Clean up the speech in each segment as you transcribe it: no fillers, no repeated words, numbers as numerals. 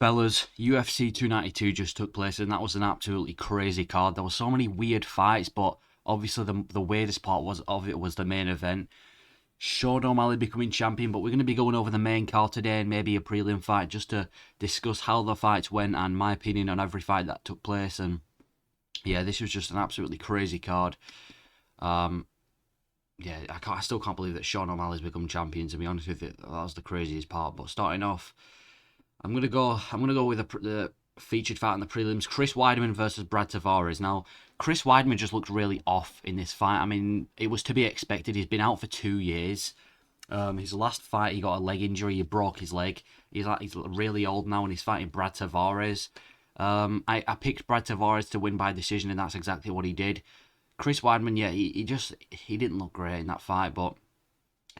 Fellas, UFC 292 just took place, and that was an absolutely crazy card. There were so many weird fights, but obviously the weirdest part of it was the main event. Sean O'Malley becoming champion, but we're going to be going over the main card today and maybe a prelim fight just to discuss how the fights went and my opinion on every fight that took place. And yeah, this was just an absolutely crazy card. Yeah, I still can't believe that Sean O'Malley's become champion. To be honest with you, that was the craziest part. But starting off, I'm gonna go with the featured fight in the prelims: Chris Weidman versus Brad Tavares. Now, Chris Weidman just looked really off in this fight. I mean, it was to be expected. He's been out for 2 years. His last fight, he got a leg injury. He broke his leg. He's really old now, and he's fighting Brad Tavares. I picked Brad Tavares to win by decision, and that's exactly what he did. Chris Weidman, yeah, he didn't look great in that fight, but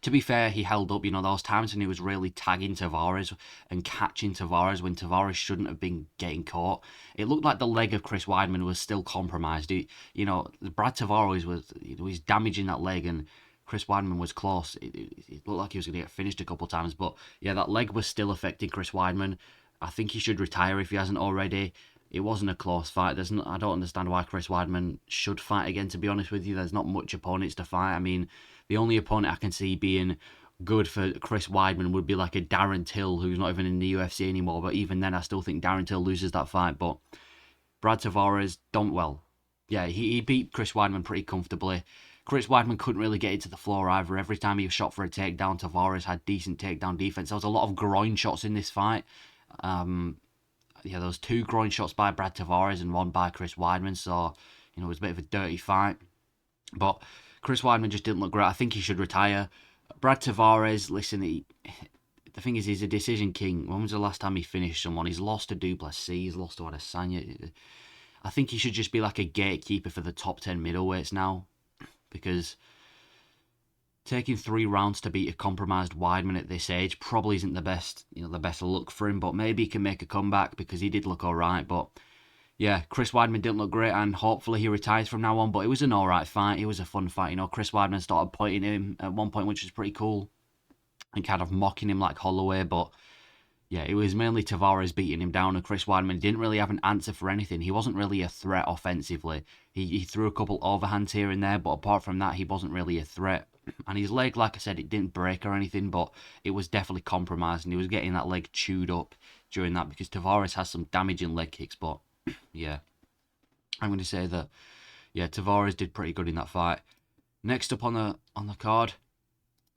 to be fair, he held up. You know, there was times when he was really tagging Tavares and catching Tavares when Tavares shouldn't have been getting caught. It looked like the leg of Chris Weidman was still compromised. Brad Tavares was damaging that leg, and Chris Weidman was close. It looked like he was going to get finished a couple of times, but yeah, that leg was still affecting Chris Weidman. I think he should retire if he hasn't already. It wasn't a close fight. I don't understand why Chris Weidman should fight again, to be honest with you. There's not much opponents to fight. I mean, the only opponent I can see being good for Chris Weidman would be like a Darren Till, who's not even in the UFC anymore. But even then, I still think Darren Till loses that fight. But Brad Tavares, he beat Chris Weidman pretty comfortably. Chris Weidman couldn't really get into the floor either. Every time he shot for a takedown, Tavares had decent takedown defense. There was a lot of groin shots in this fight. There was 2 groin shots by Brad Tavares and 1 by Chris Weidman, so it was a bit of a dirty fight. But Chris Weidman just didn't look great. I think he should retire. Brad Tavares, listen, the thing is, he's a decision king. When was the last time he finished someone? He's lost to Duplessis, he's lost to Adesanya. I think he should just be like a gatekeeper for the top 10 middleweights now, because taking 3 rounds to beat a compromised Weidman at this age probably isn't the best look for him, but maybe he can make a comeback because he did look alright. But yeah, Chris Weidman didn't look great, and hopefully he retires from now on, but it was an alright fight. It was a fun fight. Chris Weidman started pointing him at one point, which was pretty cool, and kind of mocking him like Holloway, but yeah, it was mainly Tavares beating him down, and Chris Weidman didn't really have an answer for anything. He wasn't really a threat offensively. He threw a couple overhands here and there, but apart from that, he wasn't really a threat. And his leg, like I said, it didn't break or anything, but it was definitely compromised, and he was getting that leg chewed up during that, because Tavares has some damaging leg kicks. But yeah, I'm going to say that, yeah, Tavares did pretty good in that fight. Next up on the card,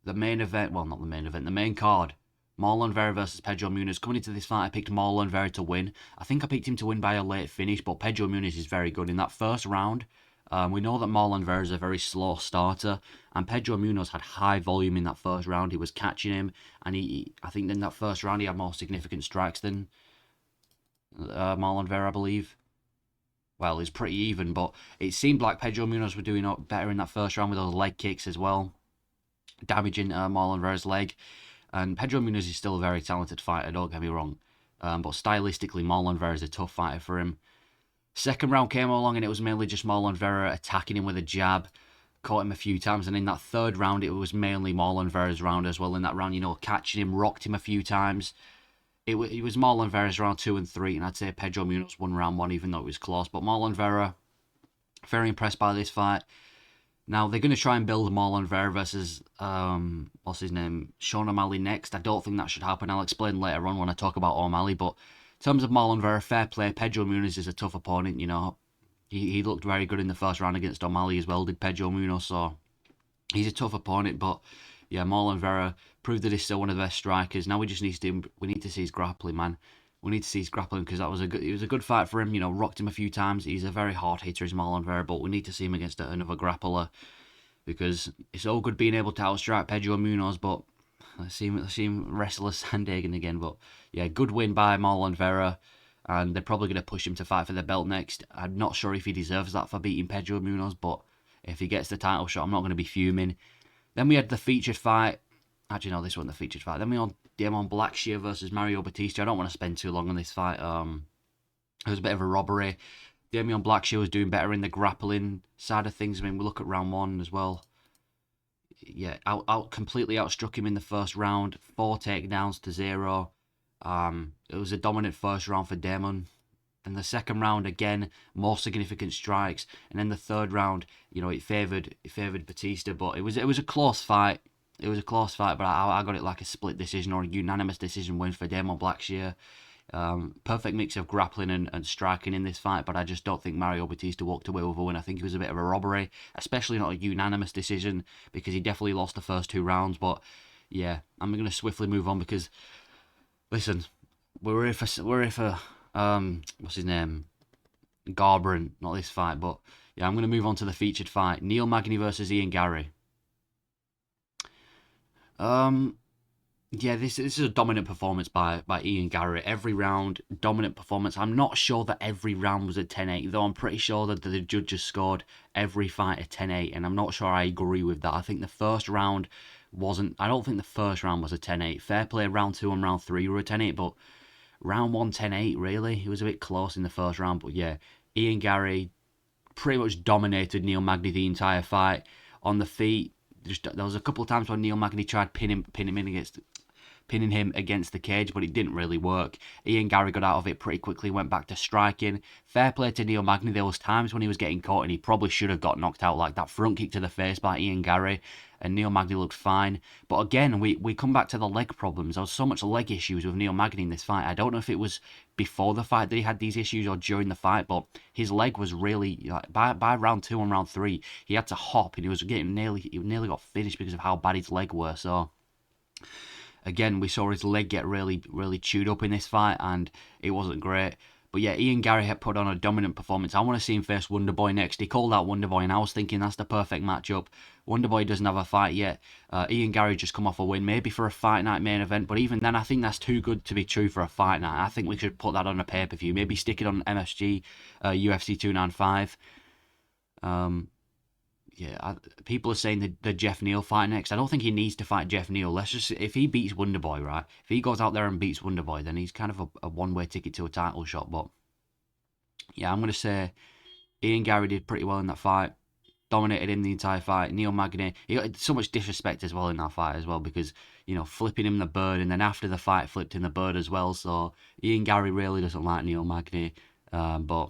the main event, well, not the main event, the main card, Marlon Vera versus Pedro Munoz. Coming into this fight, I picked Marlon Vera to win. I think I picked him to win by a late finish, but Pedro Munoz is very good in that first round. We know that Marlon Vera is a very slow starter, and Pedro Munoz had high volume in that first round. He was catching him, and I think in that first round he had more significant strikes than Marlon Vera, I believe. Well, it's pretty even, but it seemed like Pedro Munoz were doing better in that first round with those leg kicks as well, damaging Marlon Vera's leg. And Pedro Munoz is still a very talented fighter, don't get me wrong. But stylistically, Marlon Vera is a tough fighter for him. Second round came along, and it was mainly just Marlon Vera attacking him with a jab, caught him a few times. And in that third round, it was mainly Marlon Vera's round as well. In that round, catching him, rocked him a few times. It was Marlon Vera's round 2 and 3, and I'd say Pedro Munoz won round 1, even though it was close. But Marlon Vera, very impressed by this fight. Now, they're going to try and build Marlon Vera versus, Sean O'Malley next. I don't think that should happen. I'll explain later on when I talk about O'Malley, but in terms of Marlon Vera, fair play. Pedro Munoz is a tough opponent, He looked very good in the first round against O'Malley as well, did Pedro Munoz, so he's a tough opponent. But yeah, Marlon Vera proved that he's still one of the best strikers. Now we need to see his grappling, man. We need to see his grappling, because it was a good fight for him. Rocked him a few times. He's a very hard hitter, is Marlon Vera, but we need to see him against another grappler, because it's all good being able to outstrike Pedro Munoz, but let's see him wrestle as Sandagan again. But yeah, good win by Marlon Vera, and they're probably going to push him to fight for the belt next. I'm not sure if he deserves that for beating Pedro Munoz, but if he gets the title shot, I'm not going to be fuming. Then we had the featured fight. Actually, no, this wasn't the featured fight. Then we had Blackshear versus Mario Batista. I don't want to spend too long on this fight. It was a bit of a robbery. Damian Blackshear was doing better in the grappling side of things. I mean, we look at round 1 as well. Yeah, completely outstruck him in the first round. 4 takedowns to 0. It was a dominant first round for Damon. Then the second round again, more significant strikes, and then the third round, it favoured Batista, but it was a close fight. It was a close fight, but I got it like a split decision or a unanimous decision win for Damon Blackshear. Perfect mix of grappling and striking in this fight, but I just don't think Mario Batista walked away with a win. I think it was a bit of a robbery, especially not a unanimous decision, because he definitely lost the first 2 rounds. But yeah, I'm going to swiftly move on because, listen, we're here for what's his name? Garbrandt, not this fight, but yeah, I'm going to move on to the featured fight. Neil Magny versus Ian Garry. Yeah, this is a dominant performance by Ian Garry. Every round, dominant performance. I'm not sure that every round was a 10-8, though I'm pretty sure that the judges scored every fight a 10-8, and I'm not sure I agree with that. I think the first round I don't think the first round was a 10-8. Fair play, round 2 and round 3 were a 10-8, but round 1, 10-8, really? It was a bit close in the first round, but yeah, Ian Garry pretty much dominated Neil Magny the entire fight. On the feet, there was a couple of times when Neil Magny tried pinning him against the cage, but it didn't really work. Ian Garry got out of it pretty quickly, went back to striking. Fair play to Neil Magny. There was times when he was getting caught and he probably should have got knocked out, like that front kick to the face by Ian Garry, and Neil Magny looked fine. But again, we come back to the leg problems. There was so much leg issues with Neil Magny in this fight. I don't know if it was before the fight that he had these issues or during the fight, but his leg was really, by round 2 and round 3, he had to hop and he nearly got finished because of how bad his leg were. So again, we saw his leg get really, really chewed up in this fight, and it wasn't great. But yeah, Ian Garry had put on a dominant performance. I want to see him face Wonderboy next. He called out Wonderboy, and I was thinking that's the perfect matchup. Wonderboy doesn't have a fight yet. Ian Garry just come off a win, maybe for a fight night main event. But even then, I think that's too good to be true for a fight night. I think we should put that on a pay-per-view. Maybe stick it on MSG, UFC 295. Yeah, people are saying the Jeff Neal fight next. I don't think he needs to fight Jeff Neal. If he beats Wonderboy, right? If he goes out there and beats Wonderboy, then he's kind of a one-way ticket to a title shot. But yeah, I'm going to say Ian Garry did pretty well in that fight. Dominated him the entire fight. Neil Magny, he got so much disrespect as well in that fight as well, because, flipping him the bird, and then after the fight flipped him the bird as well. So Ian Garry really doesn't like Neil Magny. But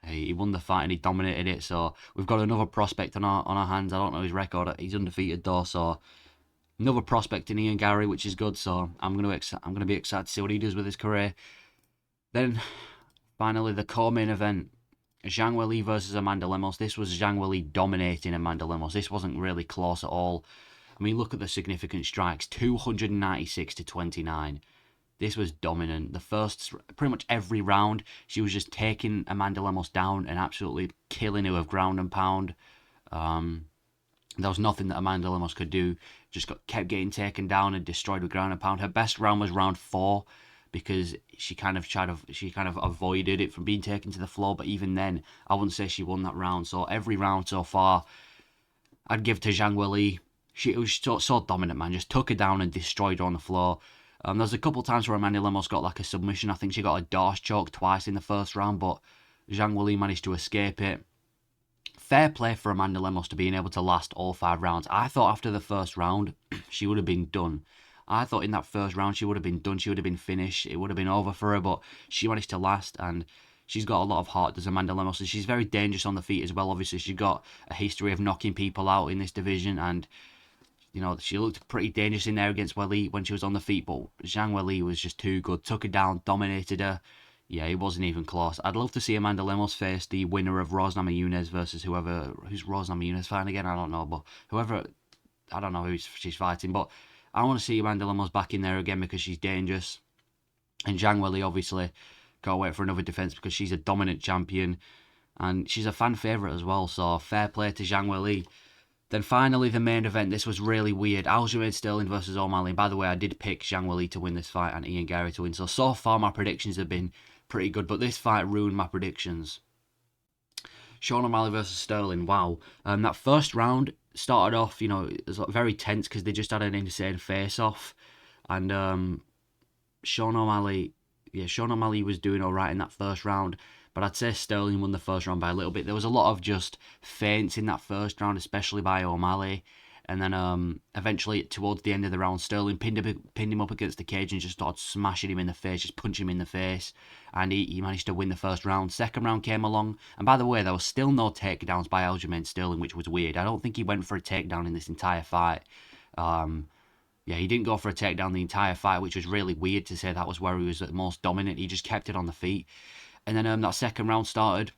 he won the fight and he dominated it, so we've got another prospect on our hands. I don't know his record. He's undefeated though, so another prospect in Ian Garry, which is good. So I'm gonna be excited to see what he does with his career. Then finally the co-main event: Zhang Weili versus Amanda Lemos. This was Zhang Weili dominating Amanda Lemos. This wasn't really close at all. I mean, look at the significant strikes: 296 to 29. This was dominant. The first, pretty much every round, she was just taking Amanda Lemos down and absolutely killing her with ground and pound. There was nothing that Amanda Lemos could do. Just kept getting taken down and destroyed with ground and pound. Her best round was round 4, because she kind of avoided it from being taken to the floor. But even then, I wouldn't say she won that round. So every round so far, I'd give to Zhang Weili. She was so dominant, man. Just took her down and destroyed her on the floor. There's a couple of times where Amanda Lemos got like a submission. I think she got a Dorsch choke twice in the first round, but Zhang Weili managed to escape it. Fair play for Amanda Lemos to being able to last all 5 rounds. I thought after the first round, she would have been done. I thought in that first round, she would have been done. She would have been finished. It would have been over for her, but she managed to last, and she's got a lot of heart, does Amanda Lemos, and she's very dangerous on the feet as well. Obviously, she's got a history of knocking people out in this division, and she looked pretty dangerous in there against Weili when she was on the feet, but Zhang Weili was just too good. Took her down, dominated her. Yeah, it wasn't even close. I'd love to see Amanda Lemos face the winner of Rose Namajunas versus who's Rose Namajunas fighting again? I don't know, but I don't know who she's fighting, but I want to see Amanda Lemos back in there again because she's dangerous. And Zhang Weili obviously can't wait for another defense because she's a dominant champion and she's a fan favorite as well. So fair play to Zhang Weili. Then finally, the main event. This was really weird. Aljamain Sterling versus OMalley. By the way, I did pick Zhang Weili to win this fight and Ian Garry to win. So far, my predictions have been pretty good, but this fight ruined my predictions. Sean O'Malley versus Sterling. Wow. That first round started off, it was very tense because they just had an insane face-off. And Sean O'Malley was doing all right in that first round. But I'd say Sterling won the first round by a little bit. There was a lot of just feints in that first round, especially by O'Malley. And then eventually, towards the end of the round, Sterling pinned him up against the cage and just started smashing him in the face, just punching him in the face. And he managed to win the first round. Second round came along. And by the way, there was still no takedowns by Aljamain Sterling, which was weird. I don't think he went for a takedown in this entire fight. Yeah, he didn't go for a takedown the entire fight, which was really weird to say that was where he was at most dominant. He just kept it on the feet. And then that second round started.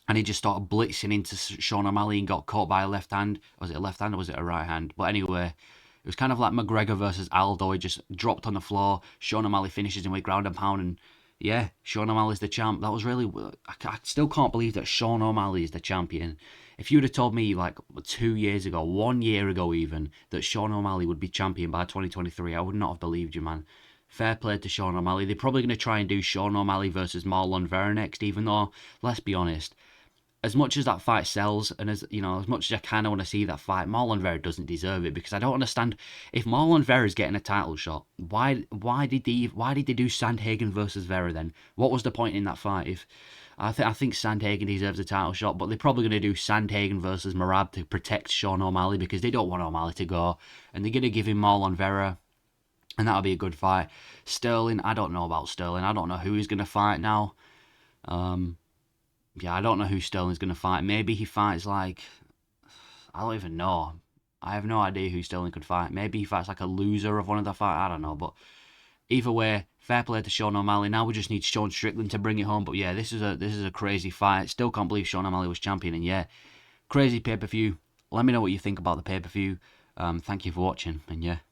And he just started blitzing into Sean O'Malley and got caught by a left hand. Was it a left hand or was it a right hand? But anyway, it was kind of like McGregor versus Aldo. He just dropped on the floor. Sean O'Malley finishes him with ground and pound. And yeah, Sean O'Malley's the champ. That was really... I still can't believe that Sean O'Malley is the champion. If you'd have told me like 2 years ago, 1 year ago even, that Sean O'Malley would be champion by 2023, I would not have believed you, man. Fair play to Sean O'Malley. They're probably going to try and do Sean O'Malley versus Marlon Vera next, even though, let's be honest, as much as that fight sells, and as you know, as much as I kind of want to see that fight, Marlon Vera doesn't deserve it, because I don't understand if Marlon Vera is getting a title shot. Why did they do Sandhagen versus Vera then? What was the point in that fight? If I think Sandhagen deserves a title shot, but they're probably going to do Sandhagen versus Merab to protect Sean O'Malley because they don't want O'Malley to go, and they're going to give him Marlon Vera, and that'll be a good fight. Sterling, I don't know about Sterling. I don't know who he's going to fight now. Yeah, I don't know who Sterling's going to fight. Maybe he fights like... I don't even know. I have no idea who Sterling could fight. Maybe he fights like a loser of one of the fights. I don't know. But either way, fair play to Sean O'Malley. Now we just need Sean Strickland to bring it home. But yeah, this is a crazy fight. Still can't believe Sean O'Malley was champion. And yeah, crazy pay-per-view. Let me know what you think about the pay-per-view. Thank you for watching. And yeah.